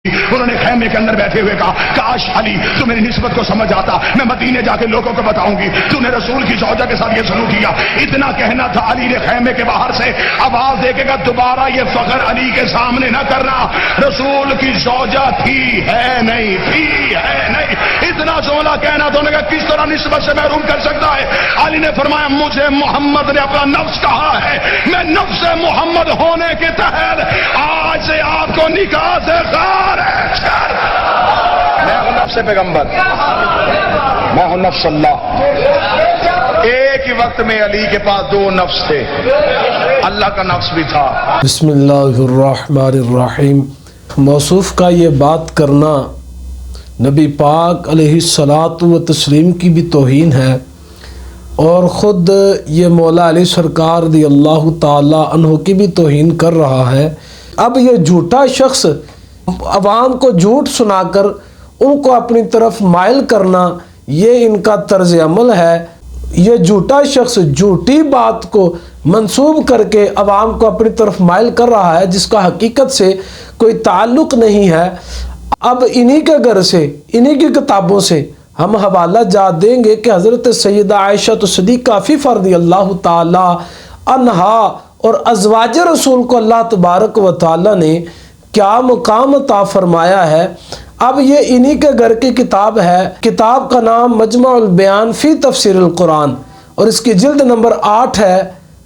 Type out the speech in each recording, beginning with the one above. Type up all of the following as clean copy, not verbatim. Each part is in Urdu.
انہوں نے خیمے کے اندر بیٹھے ہوئے کہا کاش علی تو میری نسبت کو سمجھ آتا، میں مدینے جا کے لوگوں کو بتاؤں گی تو نے رسول کی زوجہ کے ساتھ یہ سلوک کیا۔ اتنا کہنا تھا، علی نے خیمے کے باہر سے آواز دے کے کہا دوبارہ یہ فخر علی کے سامنے نہ کرنا، رسول کی زوجہ تھی ہے نہیں۔ اتنا سونا کہنا تو نے کہا کس طرح نسبت سے محروم کر سکتا ہے؟ علی نے فرمایا مجھے محمد نے اپنا نفس کہا ہے، میں نفس محمد ہونے کے تحت آج سے آپ کو نکاح سے میں ہوں نفس پیغمبر، میں ہوں نفس اللہ۔ ایک ہی وقت میں علی کے پاس دو نفس تھے، اللہ کا نفس بھی تھا۔ بسم اللہ الرحمن الرحیم۔ موصوف کا یہ بات کرنا نبی پاک علیہ الصلاۃ والتسلیم کی بھی توہین ہے، اور خود یہ مولا علی سرکار رضی اللہ تعالی عنہ کی بھی توہین کر رہا ہے۔ اب یہ جھوٹا شخص عوام کو جھوٹ سنا کر ان کو اپنی طرف مائل کرنا، یہ ان کا طرز عمل ہے۔ یہ جھوٹا شخص جھوٹی بات کو منسوب کر کے عوام کو اپنی طرف مائل کر رہا ہے، جس کا حقیقت سے کوئی تعلق نہیں ہے۔ اب انہی کے گھر سے، انہی کی کتابوں سے ہم حوالہ جات دیں گے کہ حضرت سیدہ عائشہ صدیقہ فیفہ رضی اللہ تعالی عنہا اور ازواج رسول کو اللہ تبارک و تعالی نے کیا مقام عطا فرمایا ہے۔ اب یہ انہی کے گھر کی کتاب ہے، کتاب کا نام مجمع البیان فی تفسیر القرآن، اور اس کی جلد نمبر 8 ہے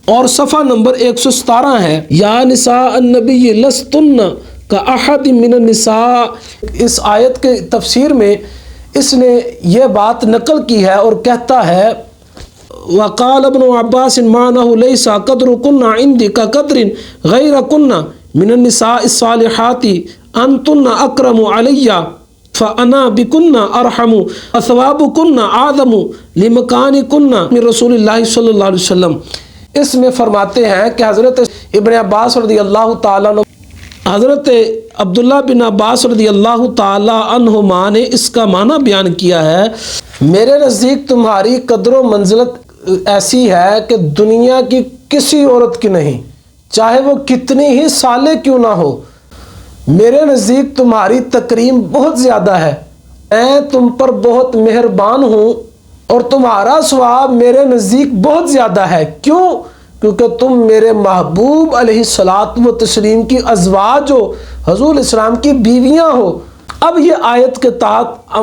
اور صفحہ نمبر 117 ہے۔ یا نساء النبی لستن کا احد من النساء، اس آیت کے تفسیر میں اس نے یہ بات نقل کی ہے اور کہتا ہے وقال ابن عباس معنہ لیس قدرکن عندی کا قدر غیرکن من النساء الصالحات انتن اکرم علی فانا بکن ارحم اثوابکن اعظم لمکانکن من رسول اللہ صلی اللہ علیہ وسلم۔ اس میں فرماتے ہیں کہ حضرت ابن عباس رضی اللہ تعالیٰ عنہ، حضرت عبداللہ بن عباس رضی اللہ تعالیٰ عنہما نے اس کا معنی بیان کیا ہے، میرے نزدیک تمہاری قدر و منزلت ایسی ہے کہ دنیا کی کسی عورت کی نہیں، چاہے وہ کتنی ہی صالح کیوں نہ ہو۔ میرے نزدیک تمہاری تکریم بہت زیادہ ہے، میں تم پر بہت مہربان ہوں اور تمہارا ثواب میرے نزدیک بہت زیادہ ہے۔ کیوں؟ کیونکہ تم میرے محبوب علیہ الصلاۃ والتسلیم کی ازواج ہو، حضور اسلام کی بیویاں ہو۔ اب یہ آیت کے تحت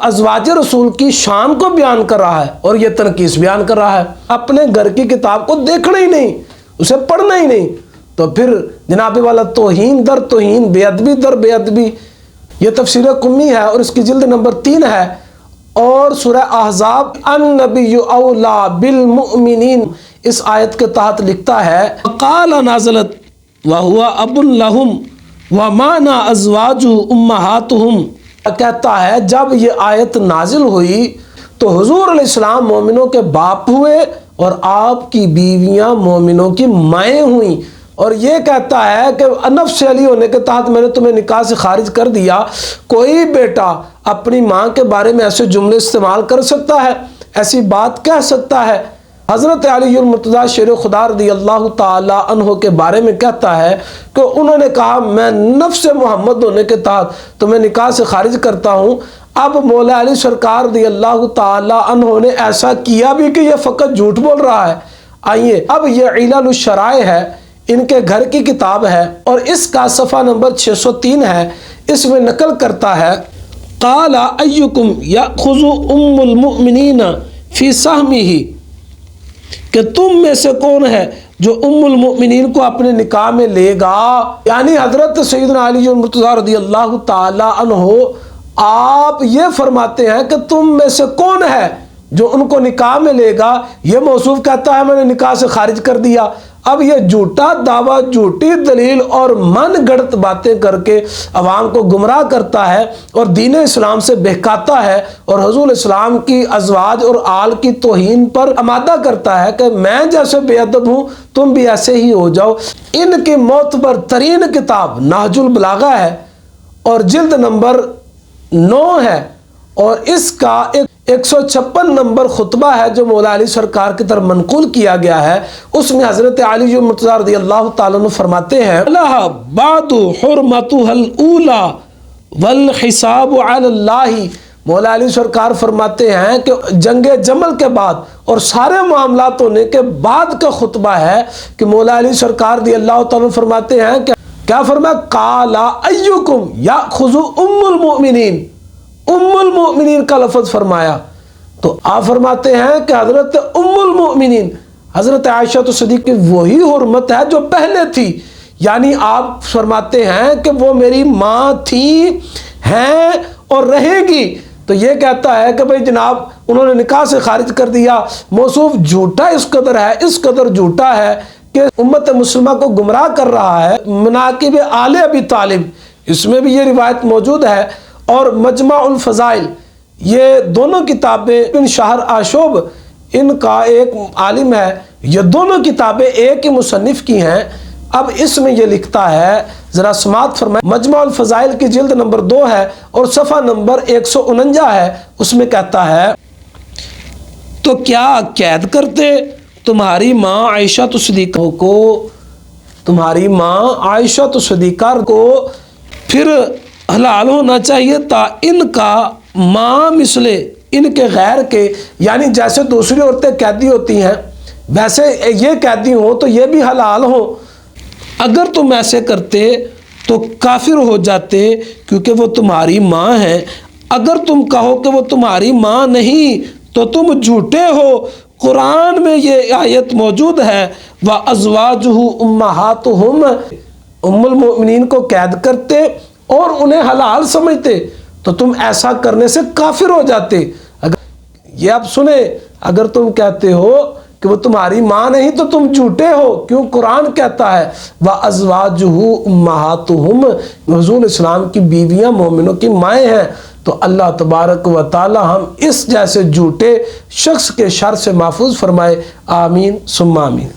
ازواج رسول کی شان کو بیان کر رہا ہے اور یہ تنقیص بیان کر رہا ہے۔ اپنے گھر کی کتاب کو دیکھنا ہی نہیں، اسے پڑھنا ہی نہیں، تو پھر جناب والا توہین در توہین، بے ادبی در بے ادبی۔ یہ تفسیر قمی ہے اور اس کی جلد نمبر 3 ہے، اور سورہ احزاب النبی اولا بالمؤمنین اس آیت کے تحت لکھتا ہے قال نازلت وہو اب لہم ومانا ازواج امہاتہم، کہتا ہے جب یہ آیت نازل ہوئی تو حضور علیہ السلام مومنوں کے باپ ہوئے اور آپ کی بیویاں مومنوں کی مائیں ہوئیں، اور یہ کہتا ہے کہ نفس علی ہونے کے تحت میں نے تمہیں نکاح سے خارج کر دیا۔ کوئی بیٹا اپنی ماں کے بارے میں ایسے جملے استعمال کر سکتا ہے؟ ایسی بات کہہ سکتا ہے؟ حضرت علی المرتضیٰ شیر خدا رضی اللہ تعالی عنہ کے بارے میں کہتا ہے کہ انہوں نے کہا میں نفس محمد ہونے کے تحت تمہیں نکاح سے خارج کرتا ہوں۔ اب مولا علی سرکار رضی اللہ تعالی عنہ نے ایسا کیا بھی کہ یہ فقط جھوٹ بول رہا ہے۔ آئیے اب یہ علل الشرائع ہے، ان کے گھر کی کتاب ہے اور اس کا صفحہ نمبر 603 ہے۔ اس میں نقل کرتا ہے قال ایکم یاخذ ام المؤمنین فی سہمہ، کہ تم میں سے کون ہے جو ام المؤمنین کو اپنے نکاح میں لے گا، یعنی حضرت سیدنا علی المرتضیٰ رضی اللہ تعالی عنہ آپ یہ فرماتے ہیں کہ تم میں سے کون ہے جو ان کو نکاح میں لے گا۔ یہ موصوف کہتا ہے میں نے نکاح سے خارج کر دیا۔ اب یہ جھوٹا دعویٰ، جھوٹی دلیل اور من گڑت باتیں کر کے عوام کو گمراہ کرتا ہے اور دین اسلام سے بہکاتا ہے اور حضور اسلام کی ازواج اور آل کی توہین پر آمادہ کرتا ہے کہ میں جیسے بے ادب ہوں تم بھی ایسے ہی ہو جاؤ۔ ان کی معتبر ترین کتاب نہج البلاغہ ہے اور جلد نمبر 9 ہے، اور اس کا 156 نمبر خطبہ ہے جو مولا علی سرکار کی طرف منقول کیا گیا ہے۔ اس میں حضرت علی المرتضیٰ رضی اللہ تعالیٰ عنہ فرماتے ہیں لہا بعد حرمتها الاولی والحساب علی اللہ۔ مولا علی سرکار فرماتے ہیں کہ جنگ جمل کے بعد اور سارے معاملات ہونے کے بعد کا خطبہ ہے کہ مولا علی سرکار رضی اللہ تعالیٰ فرماتے ہیں کہ کیا فرمایا، قال ایکم یاخذ ام المؤمنین، ام المؤمنین کا لفظ فرمایا۔ تو آپ فرماتے ہیں کہ حضرت ام المؤمنین حضرت عائشہ صدیقہ کی وہی حرمت ہے جو پہلے تھی، یعنی آپ فرماتے ہیں کہ وہ میری ماں تھی، ہیں اور رہے گی۔ تو یہ کہتا ہے کہ بھئی جناب انہوں نے نکاح سے خارج کر دیا، موصوف جھوٹا اس قدر ہے، اس قدر جھوٹا ہے کہ امت مسلمہ کو گمراہ کر رہا ہے۔ مناقب آل ابی طالب، اس میں بھی یہ روایت موجود ہے، اور مجمع الفضائل، یہ دونوں کتابیں ابن شہر آشوب ان کا ایک عالم ہے، یہ دونوں کتابیں ایک ہی مصنف کی ہیں۔ اب اس میں یہ لکھتا ہے، ذرا سماعت فرمائیں، مجمع الفضائل کی جلد نمبر 2 ہے اور صفحہ نمبر 149 ہے، اس میں کہتا ہے تو کیا قید کرتے تمہاری ماں عائشہ صدیقہ کو، تمہاری ماں عائشہ صدیقہ کو پھر حلال ہونا چاہیے تا ان کا ماں مثلے ان کے غیر کے، یعنی جیسے دوسری عورتیں قیدی ہوتی ہیں ویسے یہ قیدی ہوں تو یہ بھی حلال ہوں۔ اگر تم ایسے کرتے تو کافر ہو جاتے کیونکہ وہ تمہاری ماں ہیں، اگر تم کہو کہ وہ تمہاری ماں نہیں تو تم جھوٹے ہو۔ قرآن میں یہ آیت موجود ہے، وَأَزْوَاجُهُ أُمَّهَاتُهُمْ، ام المؤمنین کو قید کرتے اور انہیں حلال سمجھتے تو تم ایسا کرنے سے کافر ہو جاتے۔ یہ آپ سنیں، اگر تم کہتے ہو کہ وہ تمہاری ماں نہیں تو تم جھوٹے ہو، کیوں؟ قرآن کہتا ہے وَأَزْوَاجُهُ أُمَّهَاتُهُمْ، حضور اسلام کی بیویاں مومنوں کی مائیں ہیں۔ تو اللہ تبارک و تعالی ہم اس جیسے جھوٹے شخص کے شر سے محفوظ فرمائے، آمین ثم آمین۔